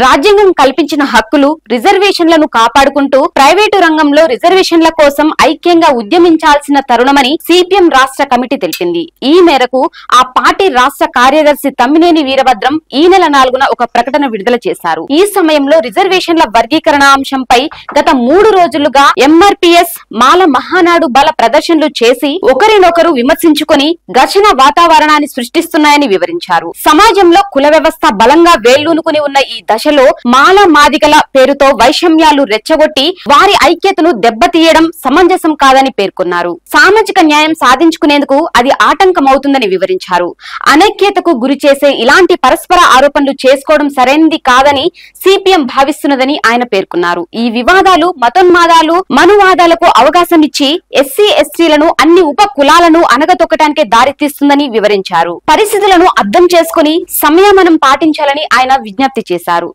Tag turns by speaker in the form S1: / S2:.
S1: రాజ్యాంగం కల్పించిన హక్కులు రిజర్వేషన్లను కాపాడుకుంటూ ప్రైవేటు రంగంలో రిజర్వేషన్ల కోసం ఐక్యంగా ఉద్యమించాల్సిన తరుణమని సిపిఎం రాష్ట్ర కమిటీ తెలిపింది. ఈ మేరకు ఆ పార్టీ రాష్ట్ర కార్యదర్శి తమ్మినేని వీరభద్రం ఈ నెల 4న ఒక ప్రకటన విడుదల చేశారు. ఈ సమయంలో రిజర్వేషన్ల వర్గీకరణ అంశంపై గత 3 రోజులుగా ఎంఆర్పీఎస్ మాల మహానాడు బల ప్రదర్శనలు చేసి ఒకరినొకరు విమర్శించుకుని ఘర్షణ వాతావరణాన్ని సృష్టిస్తున్నాయని వివరించారు. సమాజంలో కుల వ్యవస్థ బలంగా వేళ్లూనుకుని ఉన్న ఈ దశలో మాల మాదిగల పేరుతో వైషమ్యాలు రెచ్చగొట్టి వారి ఐక్యతను దెబ్బతీయడం సమంజసం కాదని పేర్కొన్నారు. సామాజిక న్యాయం సాధించుకునేందుకు అది ఆటంకమవుతుందని వివరించారు. అనైక్యతకు గురి చేసే ఇలాంటి పరస్పర ఆరోపణలు చేసుకోవడం సరైనది కాదని సిపిఎం భావిస్తున్నదని ఆయన పేర్కొన్నారు. ఈ వివాదాలు మతోన్మాదాలు మనువాదాలకు అవకాశం ఇచ్చి ఎస్సీ ఎస్టీలను అన్ని ఉప కులాలను అనగతొక్కటానికే దారితీస్తుందని వివరించారు. పరిస్థితులను అర్థం చేసుకుని సంయమనం పాటించాలని ఆయన విజ్ఞప్తి చేశారు.